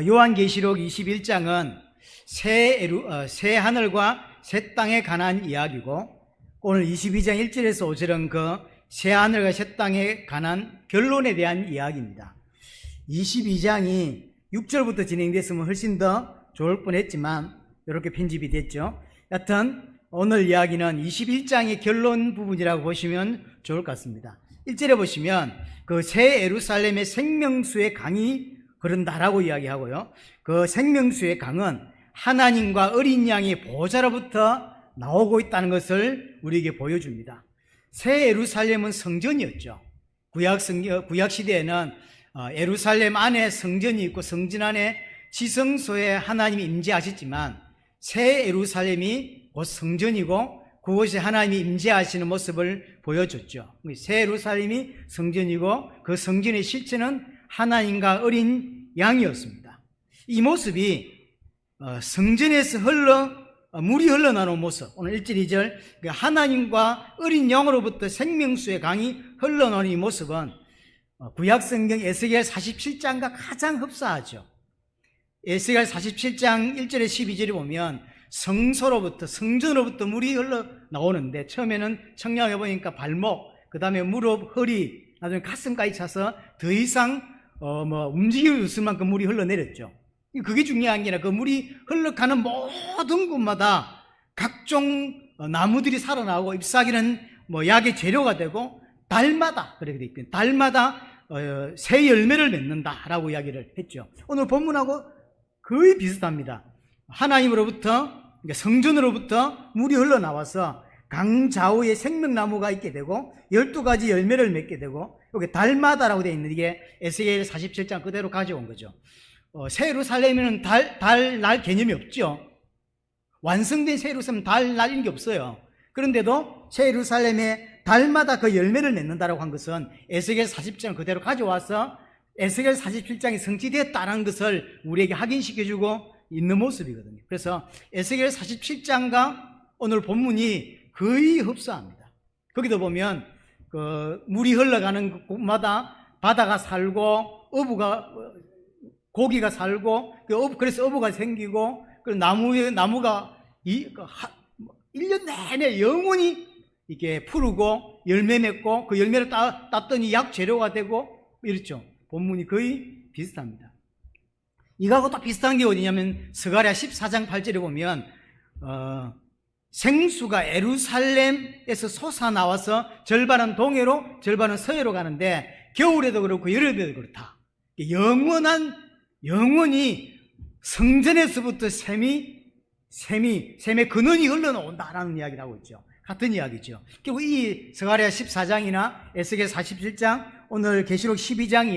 요한계시록 21장은 새 하늘과 새 땅에 관한 이야기고, 오늘 22장 1절에서 5절은 그 새 하늘과 새 땅에 관한 결론에 대한 이야기입니다. 22장이 6절부터 진행됐으면 훨씬 더 좋을 뻔했지만 이렇게 편집이 됐죠. 여하튼 오늘 이야기는 21장의 결론 부분이라고 보시면 좋을 것 같습니다. 1절에 보시면 그 새 예루살렘의 생명수의 강이 흐른다라고 이야기하고요, 그 생명수의 강은 하나님과 어린 양의 보좌로부터 나오고 있다는 것을 우리에게 보여줍니다. 새 예루살렘은 성전이었죠. 구약 시대에는 예루살렘 안에 성전이 있고 성전 안에 지성소에 하나님이 임재하셨지만, 새 예루살렘이 곧 성전이고 그곳에 하나님이 임재하시는 모습을 보여줬죠. 새 예루살렘이 성전이고 그 성전의 실체는 하나님과 어린 양이었습니다. 이 모습이 성전에서 물이 흘러나오는 모습, 오늘 1절 2절 하나님과 어린 양으로부터 생명수의 강이 흘러나오는 이 모습은 구약성경 에스겔 47장과 가장 흡사하죠. 에스겔 47장 1절에 12절에 보면 성전으로부터 물이 흘러나오는데, 처음에는 청량해 보니까 발목, 그 다음에 무릎, 허리, 나중에 가슴까지 차서 더 이상 움직일 수 없을 만큼 물이 흘러내렸죠. 그게 중요한 게 아니라 그 물이 흘러가는 모든 곳마다 각종 나무들이 살아나오고, 잎사귀는 약의 재료가 되고, 달마다, 그렇게 되어 있거든요. 달마다 새 열매를 맺는다라고 이야기를 했죠. 오늘 본문하고 거의 비슷합니다. 하나님으로부터, 그러니까 성전으로부터 물이 흘러나와서 강 좌우에 생명나무가 있게 되고 12가지 열매를 맺게 되고, 여기 달마다라고 되어 있는 이게 에스겔 47장 그대로 가져온 거죠. 새 예루살렘에는 달 개념이 없죠. 완성된 새 예루살렘은 달 날인 게 없어요. 그런데도 새 예루살렘에 달마다 그 열매를 맺는다라고 한 것은 에스겔 40장을 그대로 가져와서 에스겔 47장이 성취되었다는 것을 우리에게 확인시켜주고 있는 모습이거든요. 그래서 에스겔 47장과 오늘 본문이 거의 흡사합니다. 거기도 보면 그 물이 흘러가는 곳마다 바다가 살고 고기가 살고, 그래서 어부가 생기고, 그리고 나무가 1년 내내 영원히 이렇게 푸르고 열매 맺고, 그 열매를 땄더니 약 재료가 되고, 이렇죠. 본문이 거의 비슷합니다. 이거하고 또 비슷한 게 어디냐면 스가랴 14장 8절에 보면 생수가 예루살렘에서 솟아나와서 절반은 동해로 절반은 서해로 가는데, 겨울에도 그렇고 여름에도 그렇다. 영원히 성전에서부터 샘의 근원이 흘러나온다라는 이야기를 하고 있죠. 같은 이야기죠. 결국 이 스가랴 14장이나 에스겔 47장, 오늘 계시록 12장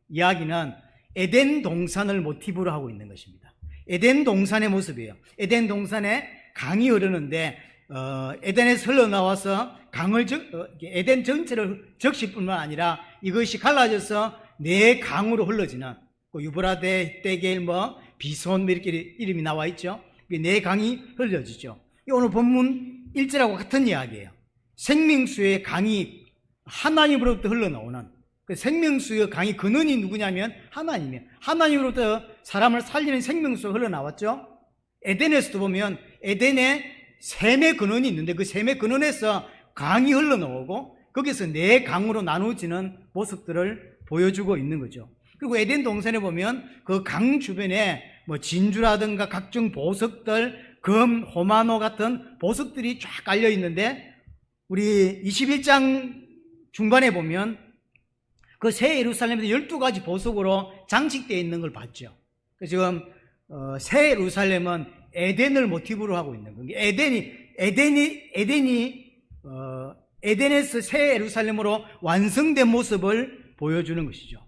이야기는 에덴 동산을 모티브로 하고 있는 것입니다. 에덴 동산의 모습이에요. 에덴 동산에 강이 흐르는데 에덴에서 흘러나와서 에덴 전체를 적실 뿐만 아니라 이것이 갈라져서 네 강으로 흘러지는, 유브라데, 떼겔, 비손 이렇게 이름이 나와 있죠. 네 강이 흘려지죠. 오늘 본문 1절하고 같은 이야기예요. 생명수의 강이 하나님으로부터 흘러나오는, 그 생명수의 강이 근원이 누구냐면 하나님이에요. 하나님으로부터 사람을 살리는 생명수가 흘러나왔죠. 에덴에서도 보면 에덴에 샘의 근원이 있는데, 그 샘의 근원에서 강이 흘러나오고 거기서 네 강으로 나누어지는 모습들을 보여주고 있는 거죠. 그리고 에덴 동산에 보면 그 강 주변에 진주라든가 각종 보석들, 금, 호마노 같은 보석들이 쫙 깔려 있는데, 우리 21장 중반에 보면 그 새 예루살렘에서 12가지 보석으로 장식되어 있는 걸 봤죠. 지금 새 예루살렘은 에덴을 모티브로 하고 있는 거예요. 에덴에서 새 예루살렘으로 완성된 모습을 보여주는 것이죠.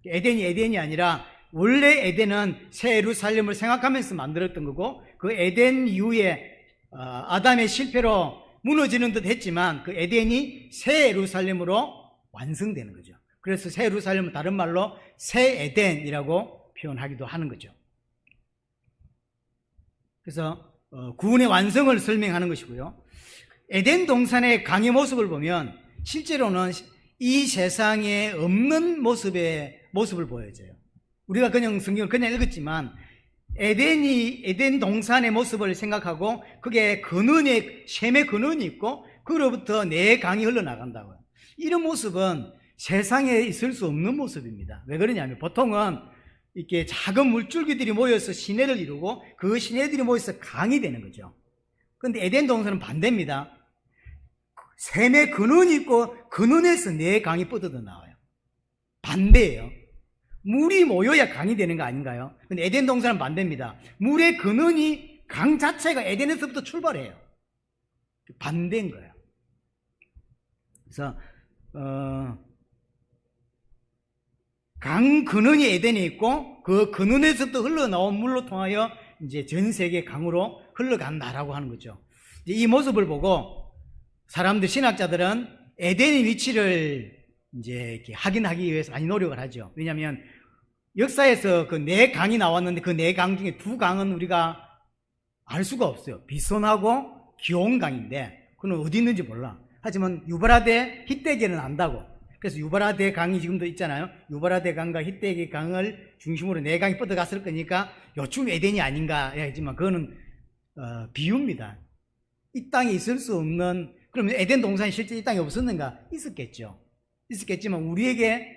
에덴이 아니라 원래 에덴은 새 예루살렘을 생각하면서 만들었던 거고, 그 에덴 이후에 아담의 실패로 무너지는 듯 했지만 그 에덴이 새 예루살렘으로 완성되는 거죠. 그래서 새 예루살렘은 다른 말로 새 에덴이라고 표현하기도 하는 거죠. 그래서 구원의 완성을 설명하는 것이고요. 에덴 동산의 강의 모습을 보면 실제로는 이 세상에 없는 모습을 보여줘요. 우리가 그냥 성경을 그냥 읽었지만 에덴 동산의 모습을 생각하고 그게 샘의 근원이 있고 그로부터 내 강이 흘러나간다고요. 이런 모습은 세상에 있을 수 없는 모습입니다. 왜 그러냐면 보통은 이렇게 작은 물줄기들이 모여서 시내를 이루고 그 시내들이 모여서 강이 되는 거죠. 그런데 에덴 동산은 반대입니다. 샘의 근원이 있고 근원에서 내 강이 뻗어져 나와요. 반대예요. 물이 모여야 강이 되는 거 아닌가요? 근데 에덴 동산은 반대입니다. 물의 근원이 강 자체가 에덴에서부터 출발해요. 반대인 거예요. 그래서 강 근원이 에덴에 있고 그 근원에서부터 흘러나온 물로 통하여 이제 전 세계 강으로 흘러간다라고 하는 거죠. 이 모습을 보고 사람들, 신학자들은 에덴의 위치를 이제 이렇게 확인하기 위해서 많이 노력을 하죠. 왜냐하면 역사에서 그 네 강이 나왔는데 그 네 강 중에 두 강은 우리가 알 수가 없어요. 비손하고 기온강인데 그건 어디 있는지 몰라. 하지만 유브라데, 히데계는 안다고. 그래서 유브라데 강이 지금도 있잖아요. 유브라데 강과 히데계 강을 중심으로 네 강이 뻗어갔을 거니까 요쯤 에덴이 아닌가 하지만 그거는 비유입니다. 이 땅에 있을 수 없는, 그러면 에덴 동산이 실제 이 땅에 없었는가? 있었겠죠. 있었겠지만 우리에게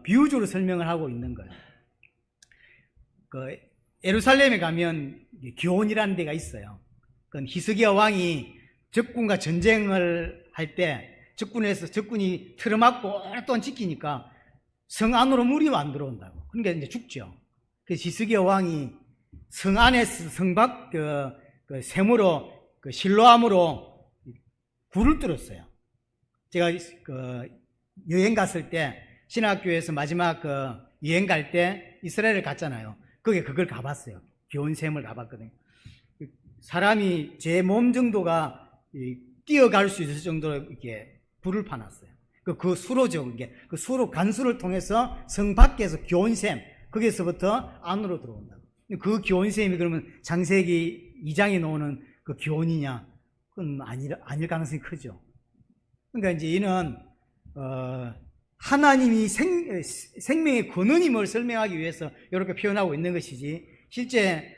비유적으로 설명을 하고 있는 거예요. 그 예루살렘에 가면 기온이라는 데가 있어요. 그건 히스기야 왕이 적군과 전쟁을 할 때 적군이 틀어막고 오랫동안 지키니까 성 안으로 물이 안 들어온다고. 그러니까 이제 죽죠. 그래서 히스기야 왕이 성 안에서 성밖 그 샘으로 그 실로암으로 굴을 뚫었어요. 제가 그 여행 갔을 때 신학교에서 마지막 그 여행 갈 때 이스라엘을 갔잖아요. 거기에 그걸 가봤어요. 기온샘을 가봤거든요. 사람이 제 몸 정도가 뛰어갈 수 있을 정도로 이렇게 불을 파놨어요. 그 수로죠. 그 수로 간수를 통해서 성 밖에서 기온샘, 거기서부터 안으로 들어온다고. 그 기온샘이 그러면 창세기 2장에 나오는 그 기온이냐? 그건 아닐 가능성이 크죠. 그러니까 이제 이는 하나님이 생명의 근원임을 설명하기 위해서 이렇게 표현하고 있는 것이지, 실제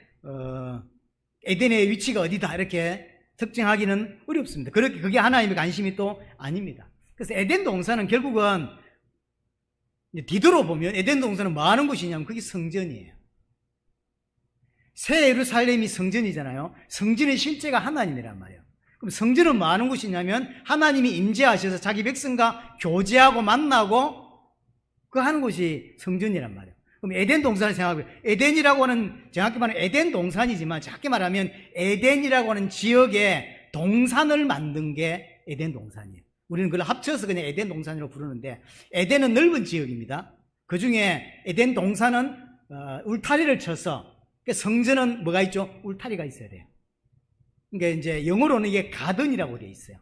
에덴의 위치가 어디다 이렇게 특정하기는 어렵습니다. 그게 하나님의 관심이 또 아닙니다. 그래서 에덴 동산은 결국은 뒤돌아보면 에덴 동산은 뭐 하는 곳이냐면 그게 성전이에요. 새 예루살렘이 성전이잖아요. 성전의 실제가 하나님이란 말이에요. 그럼 성전은 뭐 하는 곳이냐면 하나님이 임재하셔서 자기 백성과 교제하고 만나고 그 하는 곳이 성전이란 말이에요. 그럼 에덴 동산을 생각하고요. 에덴이라고 하는, 정확히 말하면 에덴 동산이지만 작게 말하면 에덴이라고 하는 지역에 동산을 만든 게 에덴 동산이에요. 우리는 그걸 합쳐서 그냥 에덴 동산으로 부르는데, 에덴은 넓은 지역입니다. 그 중에 에덴 동산은 울타리를 쳐서, 성전은 뭐가 있죠? 울타리가 있어야 돼요. 그러니까 이제 영어로는 이게 가든이라고 되어 있어요.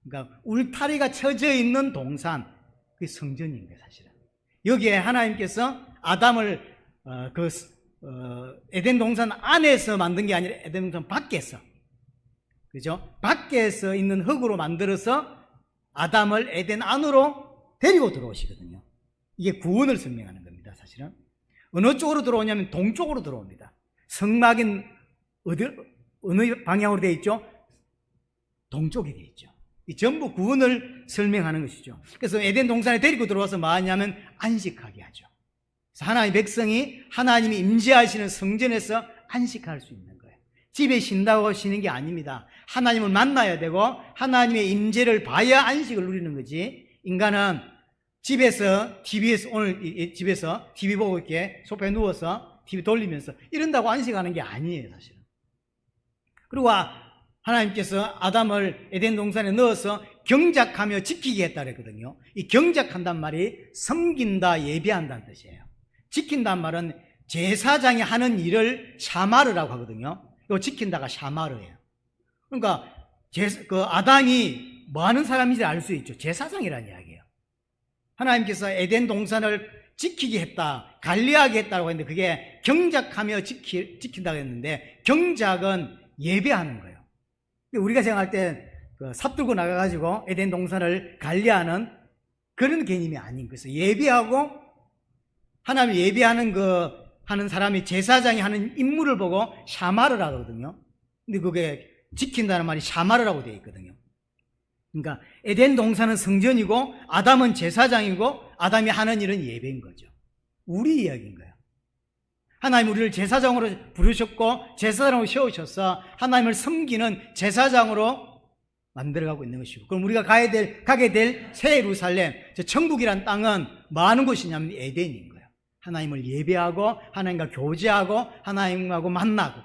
그러니까 울타리가 쳐져 있는 동산, 그게 성전인 거예요, 사실은. 여기에 하나님께서 아담을 에덴 동산 안에서 만든 게 아니라 에덴 동산 밖에서, 그죠? 밖에서 있는 흙으로 만들어서 아담을 에덴 안으로 데리고 들어오시거든요. 이게 구원을 설명하는 겁니다, 사실은. 어느 쪽으로 들어오냐면 동쪽으로 들어옵니다. 성막은 어느 방향으로 되어 있죠? 동쪽에 되어 있죠. 이 전부 구원을 설명하는 것이죠. 그래서 에덴 동산에 데리고 들어와서 뭐 하냐면 안식하게 하죠. 그래서 하나님의 백성이 하나님이 임재하시는 성전에서 안식할 수 있는 거예요. 집에 쉰다고 쉬는 게 아닙니다. 하나님을 만나야 되고 하나님의 임재를 봐야 안식을 누리는 거지. 인간은 집에서 오늘 집에서 TV 보고 이렇게 소파에 누워서 TV 돌리면서 이런다고 안식하는 게 아니에요, 사실은. 그리고 하나님께서 아담을 에덴 동산에 넣어서 경작하며 지키게 했다 그랬거든요. 이 경작한단 말이 섬긴다, 예배한다는 뜻이에요. 지킨다는 말은 제사장이 하는 일을 샤마르라고 하거든요. 이 지킨다가 샤마르예요. 그러니까 그 아담이 뭐 하는 사람인지 알 수 있죠. 제사장이라는 이야기예요. 하나님께서 에덴 동산을 지키게 했다, 관리하게 했다고 했는데 그게 경작하며 지킨다고 했는데, 경작은 예배하는 거예요. 우리가 생각할 때 삽 들고 나가가지고 에덴 동산을 관리하는 그런 개념이 아닌 거예요. 예배하고 하나님을 예배하는 하는 사람이 제사장이 하는 임무를 보고 샤마를 하거든요. 근데 그게 지킨다는 말이 샤마르라고 되어 있거든요. 그러니까 에덴 동산은 성전이고 아담은 제사장이고 아담이 하는 일은 예배인 거죠. 우리 이야기인 거예요. 하나님 우리를 제사장으로 부르셨고 제사장으로 세우셔서 하나님을 섬기는 제사장으로 만들어가고 있는 것이고, 그럼 우리가 가게 될 새 예루살렘, 천국이란 땅은 뭐 하는 곳이냐면 에덴인 거예요. 하나님을 예배하고 하나님과 교제하고 하나님하고 만나고.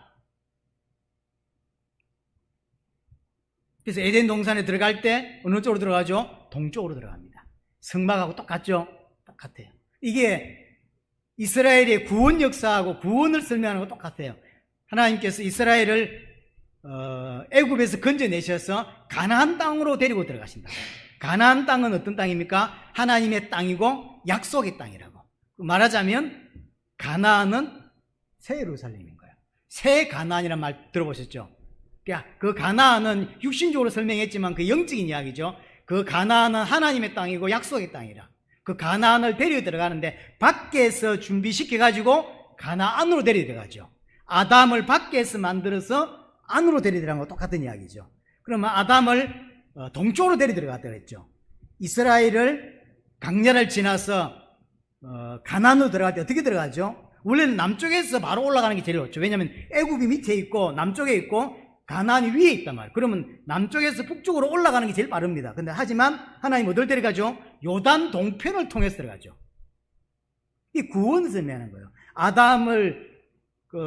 그래서 에덴 동산에 들어갈 때 어느 쪽으로 들어가죠? 동쪽으로 들어갑니다. 성막하고 똑같죠? 똑같아요. 이게 이스라엘의 구원 역사하고 구원을 설명하는 거 똑같아요. 하나님께서 이스라엘을 애굽에서 건져내셔서 가나안 땅으로 데리고 들어가신다. 가나안 땅은 어떤 땅입니까? 하나님의 땅이고 약속의 땅이라고. 말하자면 가나안은 새 예루살렘인 거예요. 새 가나안이라는 말 들어보셨죠? 그 가나안은 육신적으로 설명했지만 그 영적인 이야기죠. 그 가나안은 하나님의 땅이고 약속의 땅이라. 그 가나안을 데리고 들어가는데 밖에서 준비시켜가지고 가나안으로 데리고 들어가죠. 아담을 밖에서 만들어서 안으로 데리고 들어간 거 똑같은 이야기죠. 그러면 아담을 동쪽으로 데리고 들어갔다 그랬죠. 이스라엘을 강야를 지나서 가나안으로 들어갈 때 어떻게 들어가죠? 원래는 남쪽에서 바로 올라가는 게 제일 좋죠. 왜냐하면 애굽이 밑에 있고 남쪽에 있고 가나안이 위에 있단 말이에요. 그러면 남쪽에서 북쪽으로 올라가는 게 제일 빠릅니다. 근데 하지만 하나님 어딜 데려가죠? 요단 동편을 통해서 들어가죠. 이 구원을 설명하는 거예요. 아담을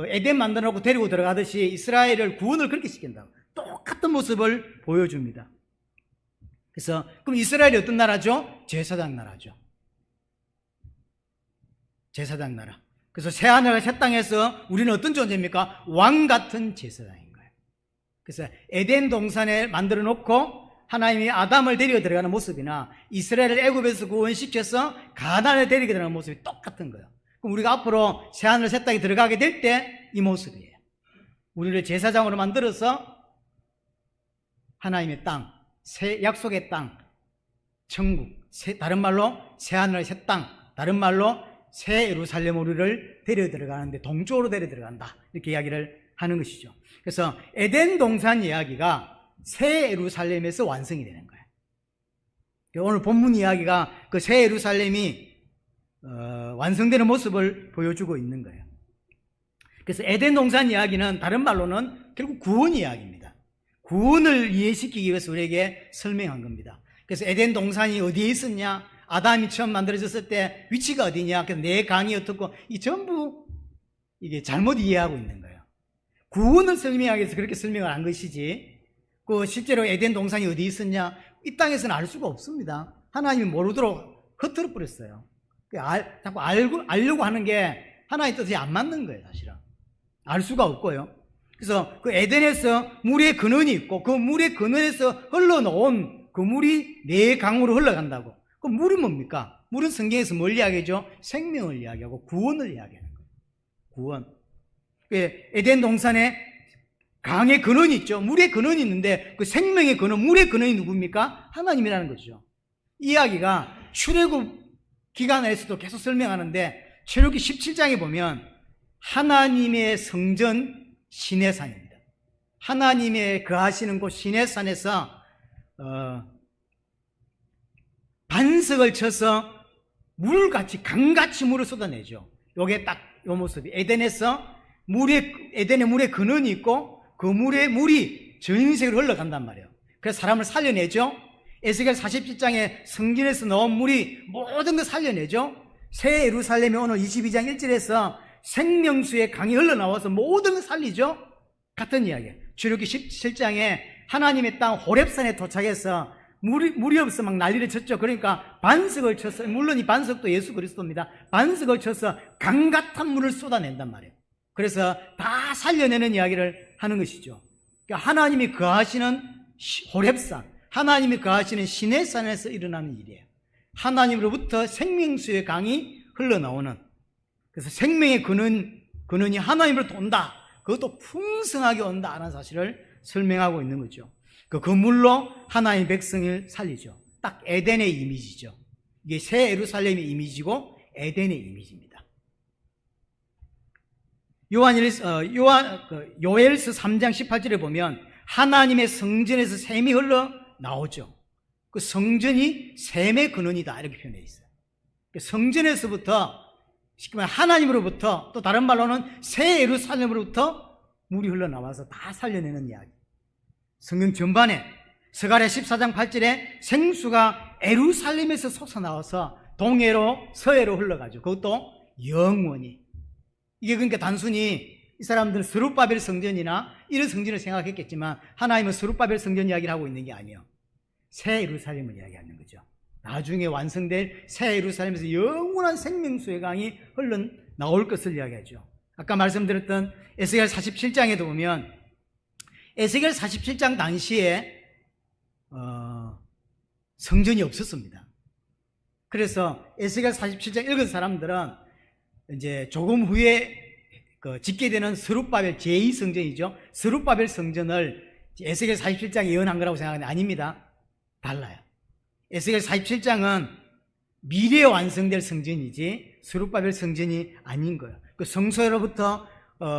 에덴 만들어 놓고 데리고 들어가듯이 이스라엘을 구원을 그렇게 시킨다. 똑같은 모습을 보여줍니다. 그래서 그럼 이스라엘이 어떤 나라죠? 제사장 나라죠. 제사장 나라. 그래서 새하늘과 새 땅에서 우리는 어떤 존재입니까? 왕 같은 제사장인 거예요. 그래서 에덴 동산에 만들어 놓고 하나님이 아담을 데리고 들어가는 모습이나 이스라엘을 애굽에서 구원시켜서 가나안에 데리고 들어가는 모습이 똑같은 거예요. 그럼 우리가 앞으로 새하늘 새 땅에 들어가게 될 때 이 모습이에요. 우리를 제사장으로 만들어서 하나님의 땅, 새 약속의 땅, 천국, 다른 말로 새하늘 새 땅, 다른 말로 새 예루살렘 우리를 데려 들어가는데 동쪽으로 데려 들어간다. 이렇게 이야기를 하는 것이죠. 그래서 에덴 동산 이야기가 새 예루살렘에서 완성이 되는 거예요. 오늘 본문 이야기가 그 새 예루살렘이 완성되는 모습을 보여주고 있는 거예요. 그래서 에덴 동산 이야기는 다른 말로는 결국 구원 이야기입니다. 구원을 이해시키기 위해서 우리에게 설명한 겁니다. 그래서 에덴 동산이 어디에 있었냐? 아담이 처음 만들어졌을 때 위치가 어디냐? 그래서 내 강이 어떻고, 이 전부 이게 잘못 이해하고 있는 거예요. 구원을 설명하기 위해서 그렇게 설명을 한 것이지, 실제로 에덴 동산이 어디 있었냐? 이 땅에서는 알 수가 없습니다. 하나님이 모르도록 흩어져 버렸어요. 자꾸 알려고 하는 게 하나님의 뜻이 안 맞는 거예요, 사실은. 알 수가 없고요. 그래서 그 에덴에서 물의 근원이 있고 그 물의 근원에서 흘러놓은 그 물이 네 강으로 흘러간다고. 그 물이 뭡니까? 물은 성경에서 뭘 이야기하죠? 생명을 이야기하고 구원을 이야기하는 거예요. 구원. 에덴 동산에 강의 근원이 있죠. 물의 근원이 있는데 그 생명의 근원, 물의 근원이 누굽니까? 하나님이라는 거죠. 이 이야기가 출애굽 기간에서도 계속 설명하는데 출애굽기 17장에 보면 하나님의 성전 시내산입니다. 하나님의 거하시는 곳 시내산에서 반석을 쳐서 물같이 강같이 물을 쏟아내죠. 요게 딱 요 모습이 에덴에서 에덴의 물에 근원이 있고 그 물이 전 세계로 흘러간단 말이에요. 그래서 사람을 살려내죠. 에스겔 47장에 성전에서 나온 물이 모든 걸 살려내죠. 새 예루살렘이 오늘 22장 1절에서 생명수의 강이 흘러나와서 모든 걸 살리죠. 같은 이야기예요. 출애굽기 17장에 하나님의 땅 호렙산에 도착해서 물이 없어 막 난리를 쳤죠. 그러니까 반석을 쳐서, 물론 이 반석도 예수 그리스도입니다. 반석을 쳐서 강 같은 물을 쏟아낸단 말이에요. 그래서 다 살려내는 이야기를 하는 것이죠. 그러니까 하나님이 거하시는 호렙산, 하나님이 거하시는 시내산에서 일어나는 일이에요. 하나님으로부터 생명수의 강이 흘러나오는, 그래서 생명의 근원이 하나님으로부터 온다. 그것도 풍성하게 온다라는 사실을 설명하고 있는 거죠. 그 물로 하나님의 백성을 살리죠. 딱 에덴의 이미지죠. 이게 새 예루살렘의 이미지고 에덴의 이미지입니다. 요엘서 3장 18절에 보면 하나님의 성전에서 샘이 흘러 나오죠. 그 성전이 샘의 근원이다 이렇게 표현되어 있어요. 성전에서부터 쉽게 말하면 하나님으로부터, 또 다른 말로는 새 예루살렘으로부터 물이 흘러나와서 다 살려내는 이야기. 성경 전반에 스가랴 14장 8절에 생수가 예루살렘에서 솟아나와서 동해로 서해로 흘러가죠. 그것도 영원히. 이게 그러니까 단순히 이 사람들은 스룹바벨 성전이나 이런 성전을 생각했겠지만 하나님은 스룹바벨 성전 이야기를 하고 있는 게 아니에요. 새 예루살렘을 이야기하는 거죠. 나중에 완성될 새 예루살렘에서 영원한 생명수의 강이 흘러나올 것을 이야기하죠. 아까 말씀드렸던 에스겔 47장에도 보면 에스겔 47장 당시에 성전이 없었습니다. 그래서 에스겔 47장 읽은 사람들은 이제 조금 후에 짓게 되는 스룹바벨 제2성전이죠. 스룹바벨 성전을 에스겔 47장이 예언한 거라고 생각하는데 아닙니다. 달라요. 에스겔 47장은 미래에 완성될 성전이지 스룹바벨 성전이 아닌 거예요. 그 성소로부터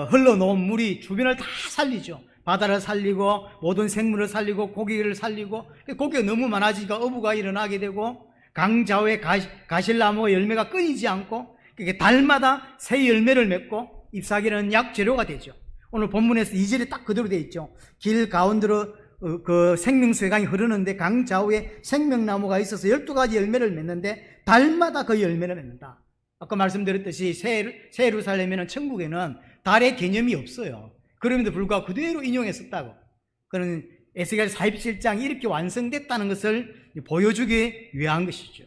흘러놓은 물이 주변을 다 살리죠. 바다를 살리고 모든 생물을 살리고 고기를 살리고, 고기가 너무 많아지니까 어부가 일어나게 되고 강 좌우에 가실나무 열매가 끊이지 않고 달마다 새 열매를 맺고 잎사귀는 약재료가 되죠. 오늘 본문에서 2절에 딱 그대로 되어 있죠. 길 가운데로 그 생명수의 강이 흐르는데 강 좌우에 생명나무가 있어서 12가지 열매를 맺는데 달마다 그 열매를 맺는다. 아까 말씀드렸듯이 새 예루살렘에는, 천국에는 달의 개념이 없어요. 그럼에도 불구하고 그대로 인용했었다고. 그는 에스겔 47장이 이렇게 완성됐다는 것을 보여주기 위한 것이죠.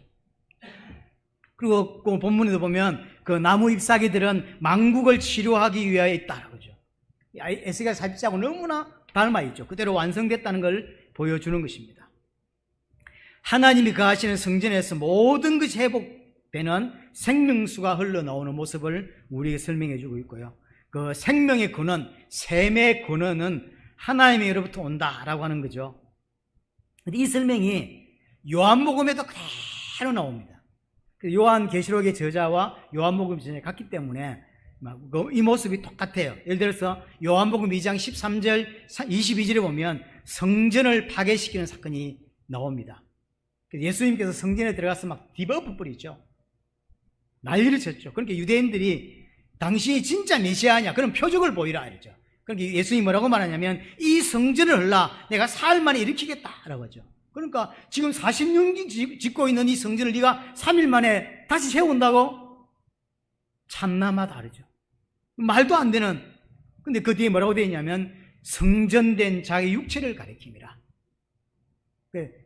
그리고 그 본문에도 보면 그 나무 잎사귀들은 만국을 치료하기 위하여 있다라고 하죠. 에스겔 47장은 너무나 닮아 있죠. 그대로 완성됐다는 걸 보여주는 것입니다. 하나님이 거하시는 성전에서 모든 것이 회복되는 생명수가 흘러나오는 모습을 우리에게 설명해 주고 있고요. 그 생명의 근원, 샘의 근원은 하나님으로부터 온다라고 하는 거죠. 이 설명이 요한복음에도 그대로 나옵니다. 요한계시록의 저자와 요한복음 저자가 같기 때문에 이 모습이 똑같아요. 예를 들어서 요한복음 2장 13절, 22절에 보면 성전을 파괴시키는 사건이 나옵니다. 예수님께서 성전에 들어가서 막 디버프 뿌리죠. 난리를 쳤죠. 그러니까 유대인들이 당신이 진짜 메시아냐? 그럼 표적을 보이라 이러죠. 그러니까 예수님이 뭐라고 말하냐면 이 성전을 내가 사흘 만에 일으키겠다라고 하죠. 그러니까 지금 40년 짓고 있는 이 성전을 네가 3일 만에 다시 세운다고? 참나마 다르죠. 말도 안 되는. 근데 그 뒤에 뭐라고 되어 있냐면 성전된 자기 육체를 가리킴이라.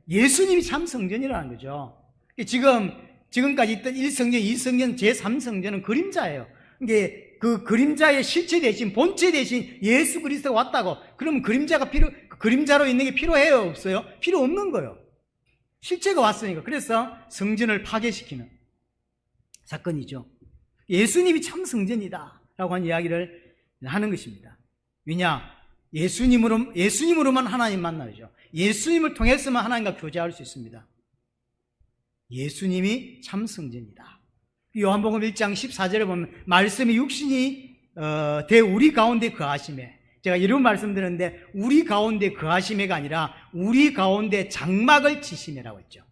예수님이 참 성전이라는 거죠. 지금까지 있던 1성전, 2성전, 제3성전은 그림자예요. 이게 그 그림자의 실체 대신, 본체 대신 예수 그리스도가 왔다고. 그러면 그림자로 있는 게 필요해요? 없어요? 필요 없는 거예요. 실체가 왔으니까. 그래서 성전을 파괴시키는 사건이죠. 예수님이 참 성전이다 라고 하는 이야기를 하는 것입니다. 왜냐? 예수님으로만 하나님 만나죠. 예수님을 통해서만 하나님과 교제할 수 있습니다. 예수님이 참 성전이다. 요한복음 1장 14절에 보면 말씀이 육신이 되 우리 가운데 거하심에, 제가 이런 말씀드렸는데 우리 가운데 거하심에가 아니라 우리 가운데 장막을 치심이라고 했죠.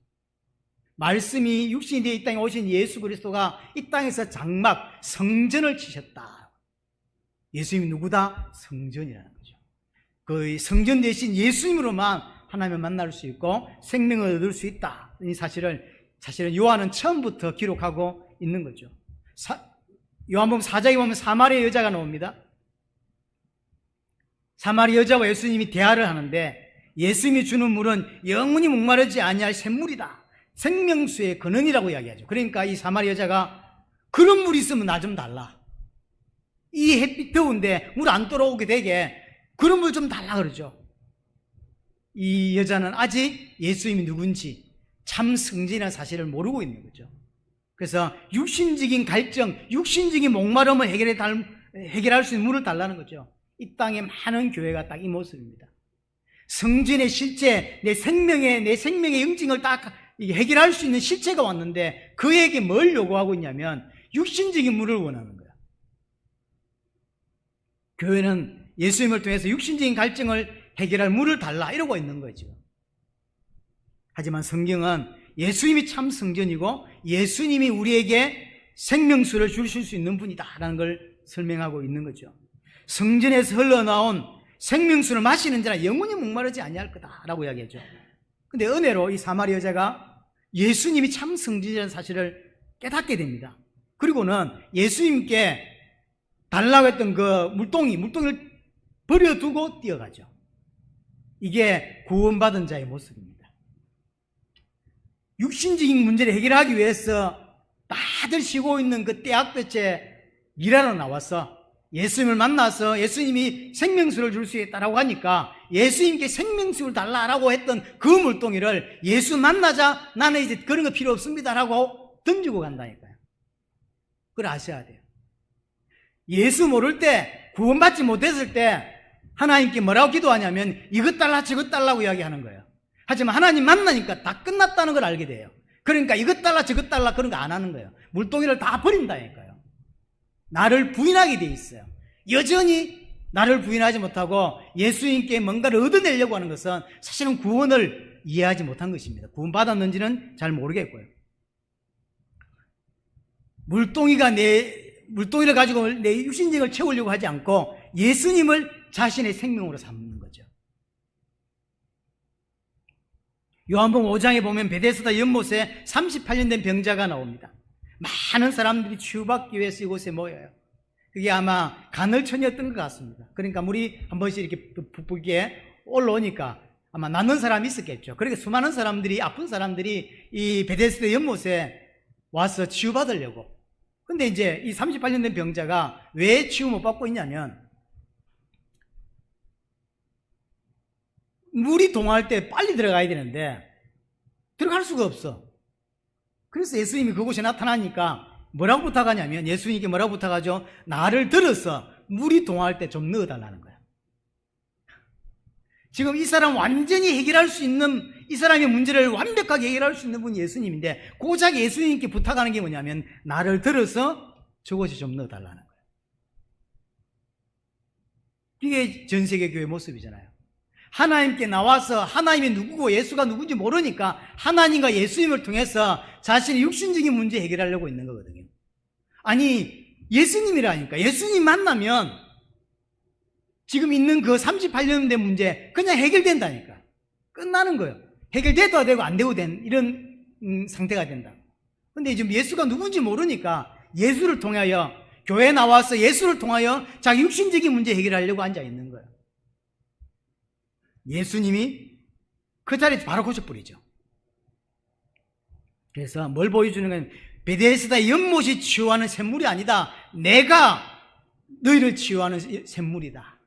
말씀이 육신이 되어 이 땅에 오신 예수 그리스도가 이 땅에서 장막, 성전을 치셨다. 예수님이 누구다? 성전이라는 거죠. 그 성전 대신 예수님으로만 하나님을 만날 수 있고 생명을 얻을 수 있다. 이 사실은 요한은 처음부터 기록하고 있는 거죠. 요한복음 4장에 보면 사마리아 여자가 나옵니다. 사마리아 여자와 예수님이 대화를 하는데 예수님이 주는 물은 영원히 목마르지 아니할 샘물이다. 생명수의 근원이라고 이야기하죠. 그러니까 이 사마리아 여자가 그런 물이 있으면 나 좀 달라. 이 햇빛 더운데 물 안 들어오게 되게 그런 물 좀 달라 그러죠. 이 여자는 아직 예수님이 누군지 참 성전이라는 사실을 모르고 있는 거죠. 그래서 육신적인 갈증, 육신적인 목마름을 해결할 수 있는 물을 달라는 거죠. 이 땅에 많은 교회가 딱 이 모습입니다. 성전의 실제, 내 생명의 영증을 딱 해결할 수 있는 실체가 왔는데 그에게 뭘 요구하고 있냐면 육신적인 물을 원하는 거야. 교회는 예수님을 통해서 육신적인 갈증을 해결할 물을 달라 이러고 있는 거죠. 하지만 성경은 예수님이 참 성전이고 예수님이 우리에게 생명수를 주실 수 있는 분이다라는 걸 설명하고 있는 거죠. 성전에서 흘러나온 생명수를 마시는 자는 영원히 목마르지 아니할 거다라고 이야기하죠. 근데 은혜로 이 사마리 여자가 예수님이 참 성전이라는 사실을 깨닫게 됩니다. 그리고는 예수님께 달라고 했던 그 물동이를 버려두고 뛰어가죠. 이게 구원받은 자의 모습입니다. 육신적인 문제를 해결하기 위해서 다들 쉬고 있는 그 때학볕에 일하러 나와서 예수님을 만나서 예수님이 생명수를 줄 수 있다라고 하니까 예수님께 생명수를 달라라고 했던 그 물동이를 예수 만나자 나는 이제 그런 거 필요 없습니다라고 던지고 간다니까요. 그걸 아셔야 돼요. 예수 모를 때, 구원받지 못했을 때 하나님께 뭐라고 기도하냐면 이것 달라 저것 달라고 이야기하는 거예요. 하지만 하나님 만나니까 다 끝났다는 걸 알게 돼요. 그러니까 이것 달라 저것 달라 그런 거 안 하는 거예요. 물동이를 다 버린다니까요. 나를 부인하게 돼 있어요. 여전히 나를 부인하지 못하고 예수님께 뭔가를 얻어내려고 하는 것은 사실은 구원을 이해하지 못한 것입니다. 구원받았는지는 잘 모르겠고요. 물동이를 가지고 내 육신적을 채우려고 하지 않고 예수님을 자신의 생명으로 삼는 거죠. 요한복음 5장에 보면 베데스다 연못에 38년 된 병자가 나옵니다. 많은 사람들이 치유받기 위해서 이곳에 모여요. 그게 아마 간헐천이었던 것 같습니다. 그러니까 물이 한 번씩 이렇게 부풀게 올라오니까 아마 낫는 사람이 있었겠죠. 그러니까 수많은 사람들이, 아픈 사람들이 이 베데스다 연못에 와서 치유받으려고. 근데 이제 이 38년 된 병자가 왜 치유 못 받고 있냐면 물이 동할 때 빨리 들어가야 되는데 들어갈 수가 없어. 그래서 예수님이 그곳에 나타나니까 뭐라고 부탁하냐면 예수님께 뭐라고 부탁하죠? 나를 들어서 물이 동할 때 좀 넣어달라는 거야. 지금 이 사람 완전히 해결할 수 있는, 이 사람의 문제를 완벽하게 해결할 수 있는 분이 예수님인데 고작 예수님께 부탁하는 게 뭐냐면 나를 들어서 저곳에 좀 넣어달라는 거야. 이게 전 세계 교회 모습이잖아요. 하나님께 나와서 하나님이 누구고 예수가 누군지 모르니까 하나님과 예수님을 통해서 자신의 육신적인 문제 해결하려고 있는 거거든요. 아니 예수님이라니까. 예수님 만나면 지금 있는 그 38년 된 문제 그냥 해결된다니까. 끝나는 거예요. 해결돼도 되고 안 되고 된 이런 상태가 된다. 근데 지금 예수가 누군지 모르니까 예수를 통하여 교회에 나와서 예수를 통하여 자기 육신적인 문제 해결하려고 앉아 있는 거예요. 예수님이 그 자리에서 바로 고쳐버리죠. 그래서 뭘 보여주는 건 베데스다 연못이 치유하는 샘물이 아니다. 내가 너희를 치유하는 샘물이다.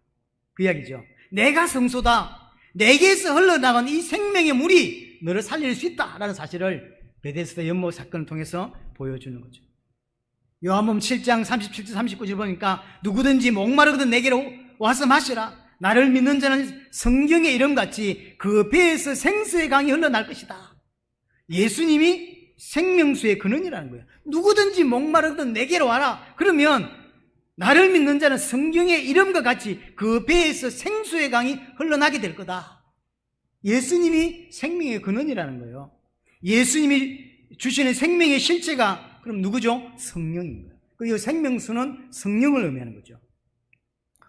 그 이야기죠. 내가 성소다. 내게서 흘러나간 이 생명의 물이 너를 살릴 수 있다라는 사실을 베데스다 연못 사건을 통해서 보여주는 거죠. 요한복음 7장 37절 39절 보니까 누구든지 목마르거든 내게로 와서 마시라. 나를 믿는 자는 성경의 이름같이 그 배에서 생수의 강이 흘러날 것이다. 예수님이 생명수의 근원이라는 거예요. 누구든지 목마르거든 내게로 와라. 그러면 나를 믿는 자는 성경의 이름과 같이 그 배에서 생수의 강이 흘러나게 될 거다. 예수님이 생명의 근원이라는 거예요. 예수님이 주시는 생명의 실체가 그럼 누구죠? 성령인 거예요. 그 생명수는 성령을 의미하는 거죠.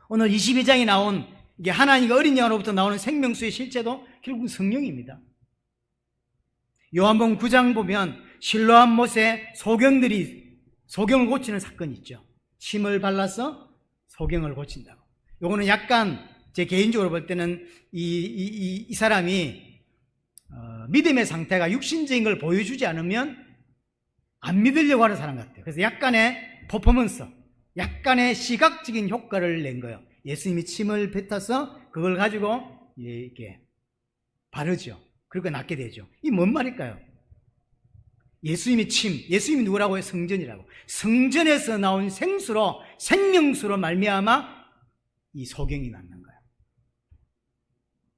오늘 22장에 나온 이게 하나님과 어린 양으로부터 나오는 생명수의 실체도 결국 성령입니다. 요한복음 9장 보면 실로암 못에 소경을 고치는 사건이 있죠. 침을 발라서 소경을 고친다고. 요거는 약간 제 개인적으로 볼 때는 이 사람이 믿음의 상태가 육신적인 걸 보여주지 않으면 안 믿으려고 하는 사람 같아요. 그래서 약간의 퍼포먼스, 약간의 시각적인 효과를 낸 거예요. 예수님이 침을 뱉어서 그걸 가지고 이렇게 바르죠. 그리고 낫게 되죠. 이 뭔 말일까요? 예수님이 예수님이 누구라고 해요? 성전이라고. 성전에서 나온 생수로, 생명수로 말미암아 이 소경이 낫는 거예요.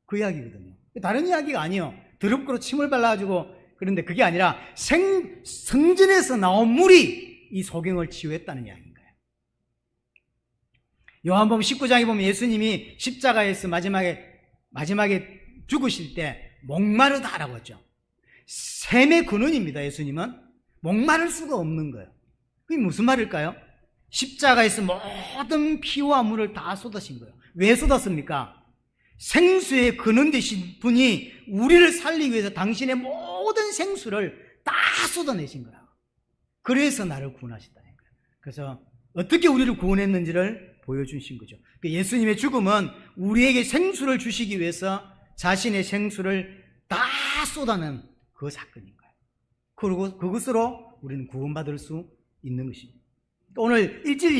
그 이야기거든요. 다른 이야기가 아니에요. 드럽고로 침을 발라가지고. 그런데 그게 아니라 성전에서 나온 물이 이 소경을 치유했다는 이야기인 거예요. 요한복음 19장에 보면 예수님이 십자가에서 마지막에 죽으실 때 목마르다라고 하죠. 샘의 근원입니다. 예수님은 목마를 수가 없는 거예요. 그게 무슨 말일까요? 십자가에서 모든 피와 물을 다 쏟으신 거예요. 왜 쏟았습니까? 생수의 근원 되신 분이 우리를 살리기 위해서 당신의 모든 생수를 다 쏟아내신 거라고. 그래서 나를 구원하셨다는 거예요. 그래서 어떻게 우리를 구원했는지를 보여주신 거죠. 예수님의 죽음은 우리에게 생수를 주시기 위해서 자신의 생수를 다 쏟아낸 그 사건인 거예요. 그리고 그것으로 우리는 구원받을 수 있는 것입니다. 오늘 1절,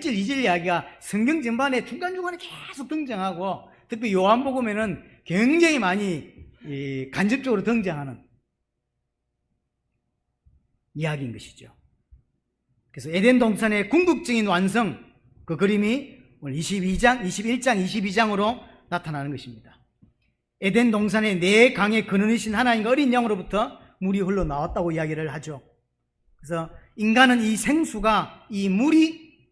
2절 이야기가 성경 전반에 중간중간에 계속 등장하고 특히 요한복음에는 굉장히 많이 간접적으로 등장하는 이야기인 것이죠. 그래서 에덴 동산의 궁극적인 완성, 그 그림이 오늘 21장, 22장으로 나타나는 것입니다. 에덴 동산의 네 강의 근원이신 하나님과 어린 양으로부터 물이 흘러나왔다고 이야기를 하죠. 그래서 인간은 이 생수가, 이 물이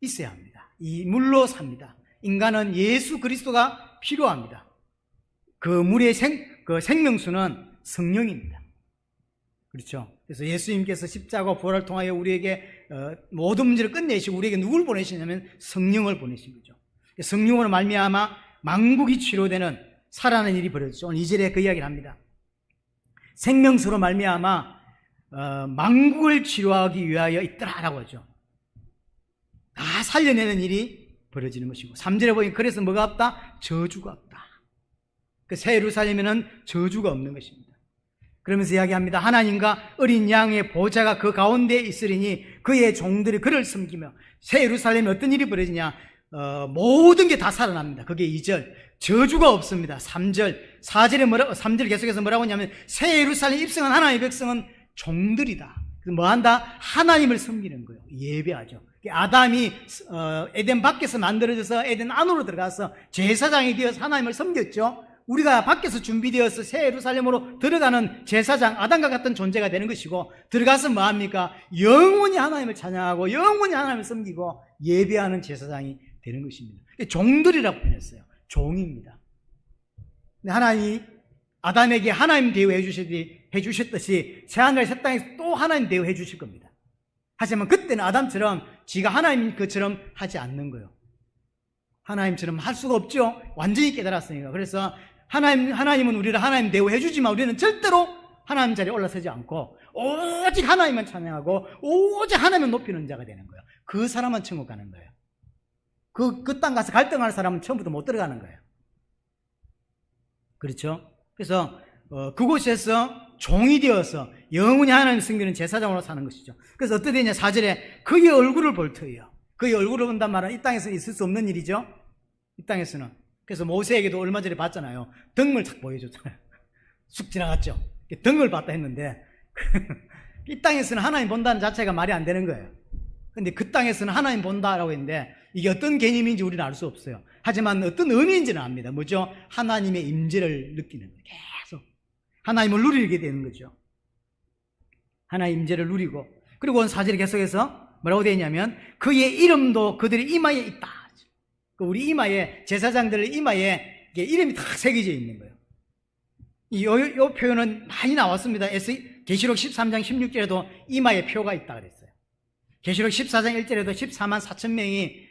있어야 합니다. 이 물로 삽니다. 인간은 예수 그리스도가 필요합니다. 그 물의 생명수는 성령입니다. 그렇죠? 그래서 예수님께서 십자가 부활을 통하여 우리에게 모든 문제를 끝내시고 우리에게 누굴 보내시냐면 성령을 보내신 거죠. 성령으로 말미암아 만국이 치료되는 살아나는 일이 벌어졌죠. 오늘 2절에 그 이야기를 합니다. 생명수로 말미암아 만국을 치료하기 위하여 있더라라고 하죠. 다 살려내는 일이 벌어지는 것이고 3절에 보니 그래서 뭐가 없다? 저주가 없다. 그 새 예루살렘에는 저주가 없는 것입니다. 그러면서 이야기합니다. 하나님과 어린 양의 보좌가 그 가운데에 있으리니 그의 종들이 그를 섬기며 새 예루살렘에 어떤 일이 벌어지냐? 모든 게 다 살아납니다. 그게 2절. 저주가 없습니다. 3절. 3절 계속해서 뭐라고 하냐면 새 예루살렘 입성한 하나님의 백성은 종들이다. 뭐 한다? 하나님을 섬기는 거예요. 예배하죠. 아담이 에덴 밖에서 만들어져서 에덴 안으로 들어가서 제사장이 되어서 하나님을 섬겼죠. 우리가 밖에서 준비되어서 새 예루살렘으로 들어가는 제사장, 아담과 같은 존재가 되는 것이고 들어가서 뭐합니까? 영원히 하나님을 찬양하고 영원히 하나님을 섬기고 예배하는 제사장이 되는 것입니다. 종들이라고 표현했어요. 종입니다. 하나님이 아담에게 하나님 대우해 주셨듯이 새하늘 새 땅에서 또 하나님 대우해 주실 겁니다. 하지만 그때는 아담처럼 지가 하나님 것처럼 하지 않는 거예요. 하나님처럼 할 수가 없죠. 완전히 깨달았으니까. 그래서 하나님은 우리를 하나님 대우해 주지만 우리는 절대로 하나님 자리에 올라서지 않고 오직 하나님만 찬양하고 오직 하나님만 높이는 자가 되는 거예요. 그 사람만 천국 가는 거예요. 그 땅 가서 갈등하는 사람은 처음부터 못 들어가는 거예요. 그렇죠? 그래서 그곳에서 종이 되어서 영원히 하나님 섬기는 제사장으로 사는 것이죠. 그래서 어떻게 되냐? 4절에 그의 얼굴을 볼 터이요. 그의 얼굴을 본단 말은 이 땅에서는 있을 수 없는 일이죠. 이 땅에서는. 그래서 모세에게도 얼마 전에 봤잖아요. 등을 탁 보여줬잖아요. 쑥 지나갔죠. 등을 봤다 했는데 이 땅에서는 하나님 본다는 자체가 말이 안 되는 거예요. 근데 그 땅에서는 하나님 본다라고 했는데 이게 어떤 개념인지 우리는 알 수 없어요. 하지만 어떤 의미인지는 압니다. 뭐죠? 하나님의 임재를 느끼는 거예요. 계속 하나님을 누리게 되는 거죠. 하나님의 임재를 누리고 그리고 4절에 계속해서 뭐라고 되어 있냐면 그의 이름도 그들의 이마에 있다. 우리 이마에 제사장들의 이마에 이름이 다 새겨져 있는 거예요. 이 표현은 많이 나왔습니다. 계시록 13장 16절에도 이마에 표가 있다 그랬어요. 계시록 14장 1절에도 14만 4천 명이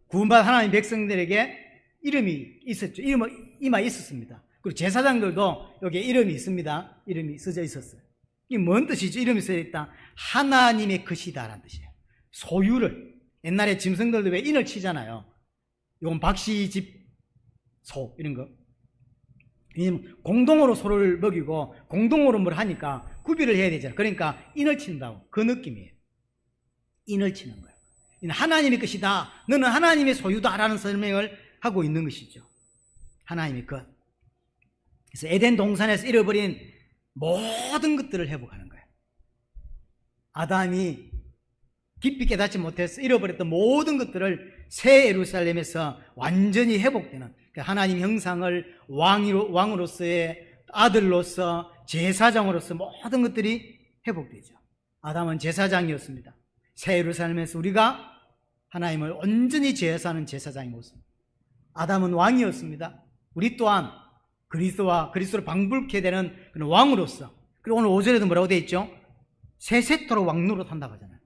구원받은 하나님 백성들에게 이름이 있었죠. 이마에 있었습니다. 그리고 제사장들도 여기에 이름이 있습니다. 이름이 써져 있었어요. 이게 뭔 뜻이죠? 이름이 써져 있다. 하나님의 것이다라는 뜻이에요. 소유를. 옛날에 짐승들도 왜 인을 치잖아요. 이건 박씨집 소 이런 거. 왜냐면 공동으로 소를 먹이고 공동으로 뭘 하니까 구비를 해야 되잖아요. 그러니까 인을 친다고. 그 느낌이에요. 인을 치는 거예요. 하나님의 것이다. 너는 하나님의 소유다라는 설명을 하고 있는 것이죠. 하나님의 것. 그래서 에덴 동산에서 잃어버린 모든 것들을 회복하는 거예요. 아담이 깊이 깨닫지 못해서 잃어버렸던 모든 것들을 새 예루살렘에서 완전히 회복되는 하나님 형상을 왕으로서의 아들로서 제사장으로서 모든 것들이 회복되죠. 아담은 제사장이었습니다. 새 예루살렘에서 우리가 하나님을 온전히 제사하는 제사장의 모습. 아담은 왕이었습니다. 우리 또한 그리스도로 방불케 되는 그런 왕으로서, 그리고 오늘 5절에도 뭐라고 되어 있죠? 세세토록 왕노릇 한다고 하잖아요.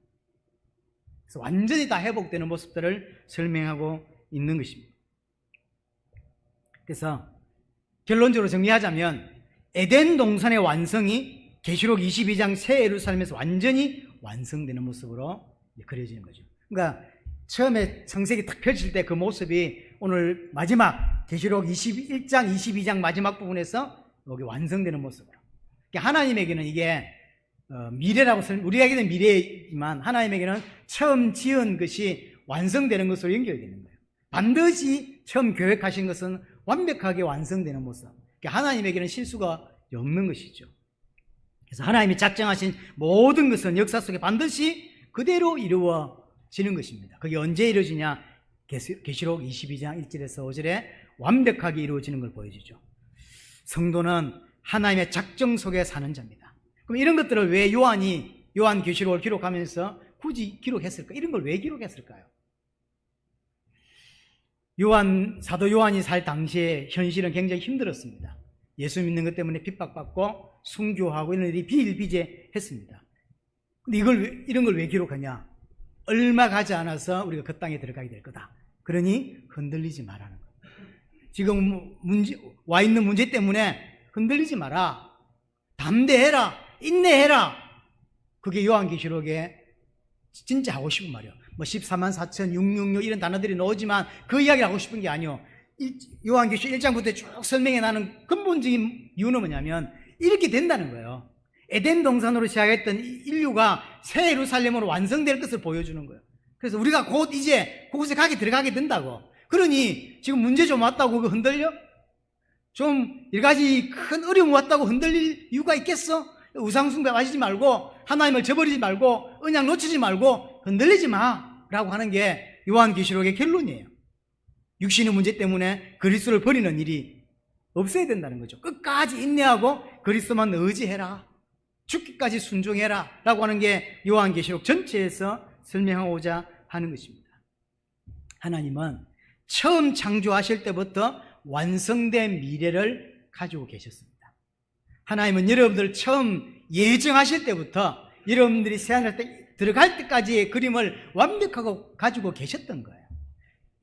그래서 완전히 다 회복되는 모습들을 설명하고 있는 것입니다. 그래서 결론적으로 정리하자면 에덴 동산의 완성이 계시록 22장 새 예루살렘에서 완전히 완성되는 모습으로 그려지는 거죠. 그러니까 처음에 창세기 딱 펼칠 때 그 모습이 오늘 마지막 계시록 21장, 22장 마지막 부분에서 여기 완성되는 모습으로. 그러니까 하나님에게는 이게 미래라고 우리에게는 미래이지만 하나님에게는 처음 지은 것이 완성되는 것으로 연결되는 거예요. 반드시 처음 계획하신 것은 완벽하게 완성되는 모습. 그러니까 하나님에게는 실수가 없는 것이죠. 그래서 하나님이 작정하신 모든 것은 역사 속에 반드시 그대로 이루어지는 것입니다. 그게 언제 이루어지냐? 계시록 22장 1절에서 5절에 완벽하게 이루어지는 걸 보여주죠. 성도는 하나님의 작정 속에 사는 자입니다. 그럼 이런 것들을 왜 요한 계시록을 기록하면서 굳이 기록했을까? 이런 걸 왜 기록했을까요? 사도 요한이 살 당시에 현실은 굉장히 힘들었습니다. 예수 믿는 것 때문에 핍박받고 순교하고 이런 일이 비일비재했습니다. 근데 이런 걸 왜 기록하냐? 얼마 가지 않아서 우리가 그 땅에 들어가게 될 거다. 그러니 흔들리지 말라는 거예요. 지금 와 있는 문제 때문에 흔들리지 마라. 담대해라. 인내해라. 그게 요한계시록에 진짜 하고 싶은 말이에요. 14만 4천 666 이런 단어들이 나오지만 그 이야기를 하고 싶은 게 아니에요. 요한계시록 1장부터 쭉 설명해 나는 근본적인 이유는 뭐냐면 이렇게 된다는 거예요. 에덴 동산으로 시작했던 인류가 새 예루살렘으로 완성될 것을 보여주는 거예요. 그래서 우리가 곧 이제 그곳에 들어가게 된다고. 그러니 지금 문제 좀 왔다고 그거 흔들려? 좀 여러 가지 큰 어려움 왔다고 흔들릴 이유가 있겠어? 우상숭배 하지 말고 하나님을 저버리지 말고 언약 놓치지 말고 흔들리지 마라고 하는 게 요한계시록의 결론이에요. 육신의 문제 때문에 그리스도를 버리는 일이 없어야 된다는 거죠. 끝까지 인내하고 그리스도만 의지해라. 죽기까지 순종해라 라고 하는 게 요한계시록 전체에서 설명하고자 하는 것입니다. 하나님은 처음 창조하실 때부터 완성된 미래를 가지고 계셨습니다. 하나님은 여러분들 처음 예정하실 때부터 여러분들이 새하늘 때 들어갈 때까지의 그림을 완벽하고 가지고 계셨던 거예요.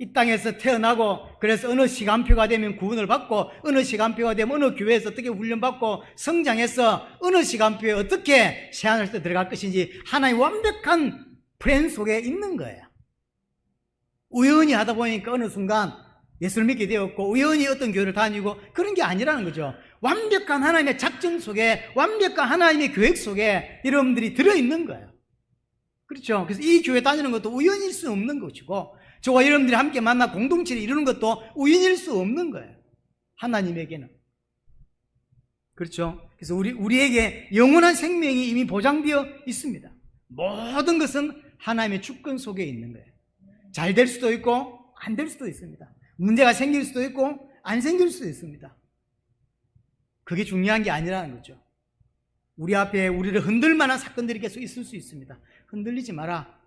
이 땅에서 태어나고 그래서 어느 시간표가 되면 구원을 받고 어느 시간표가 되면 어느 교회에서 어떻게 훈련받고 성장해서 어느 시간표에 어떻게 새하늘 때 들어갈 것인지 하나의 완벽한 플랜 속에 있는 거예요. 우연히 하다 보니까 어느 순간 예수를 믿게 되었고 우연히 어떤 교회를 다니고 그런 게 아니라는 거죠. 완벽한 하나님의 작정 속에 완벽한 하나님의 계획 속에 여러분들이 들어있는 거예요. 그렇죠? 그래서 이 교회 다니는 것도 우연일 수 없는 것이고 저와 여러분들이 함께 만나 공동체를 이루는 것도 우연일 수 없는 거예요. 하나님에게는. 그렇죠? 그래서 우리에게 영원한 생명이 이미 보장되어 있습니다. 모든 것은 하나님의 주권 속에 있는 거예요. 잘 될 수도 있고 안 될 수도 있습니다. 문제가 생길 수도 있고 안 생길 수도 있습니다. 그게 중요한 게 아니라는 거죠. 우리 앞에 우리를 흔들 만한 사건들이 계속 있을 수 있습니다. 흔들리지 마라.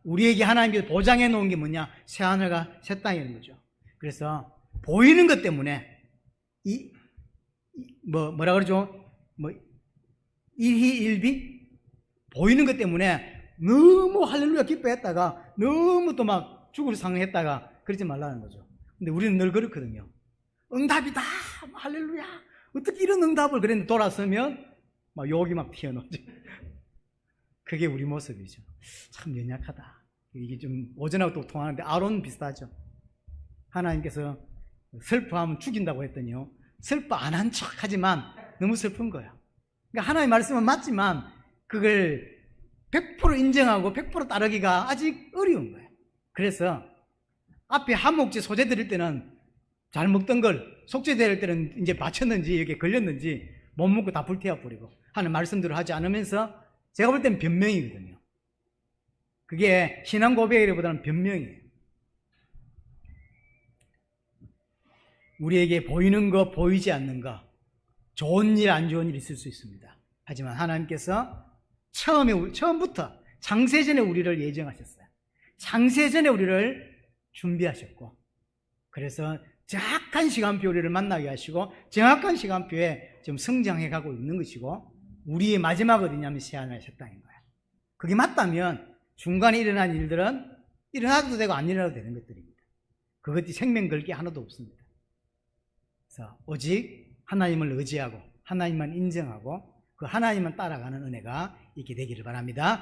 우리에게 하나님께서 보장해 놓은 게 뭐냐? 새 하늘과 새 땅이라는 거죠. 그래서 보이는 것 때문에 뭐라 그러죠? 일희일비? 보이는 것 때문에 너무 할렐루야 기뻐했다가 너무 또 막 죽을 상했다가 그러지 말라는 거죠. 근데 우리는 늘 그렇거든요. 응답이다! 할렐루야! 어떻게 이런 응답을 그랬는데 돌아서면 막 욕이 막 튀어나오죠. 그게 우리 모습이죠. 참 연약하다. 이게 좀 오전하고 또 통하는데 아론 비슷하죠. 하나님께서 슬퍼하면 죽인다고 했더니요. 슬퍼 안 한 척 하지만 너무 슬픈 거예요. 그러니까 하나님의 말씀은 맞지만 그걸 100% 인정하고 100% 따르기가 아직 어려운 거예요. 그래서 앞에 한목재 소재 드릴 때는 잘 먹던 걸 속죄 드릴 때는 이제 바쳤는지 여기에 걸렸는지 못 먹고 다 불태워버리고 하는 말씀들을 하지 않으면서 제가 볼 때는 변명이거든요. 그게 신앙 고백이라기보다는 변명이에요. 우리에게 보이는 거 보이지 않는 거 좋은 일 안 좋은 일 있을 수 있습니다. 하지만 하나님께서 처음부터 창세전에 우리를 예정하셨어요. 창세 전에 우리를 준비하셨고, 그래서 정확한 시간표에 우리를 만나게 하시고 정확한 시간표에 지금 성장해 가고 있는 것이고, 우리의 마지막 어디냐면 새하늘하셨다는 거야. 그게 맞다면 중간에 일어난 일들은 일어나도 되고 안 일어나도 되는 것들입니다. 그것이 생명 걸 게 하나도 없습니다. 그래서 오직 하나님을 의지하고 하나님만 인정하고 그 하나님만 따라가는 은혜가 있게 되기를 바랍니다.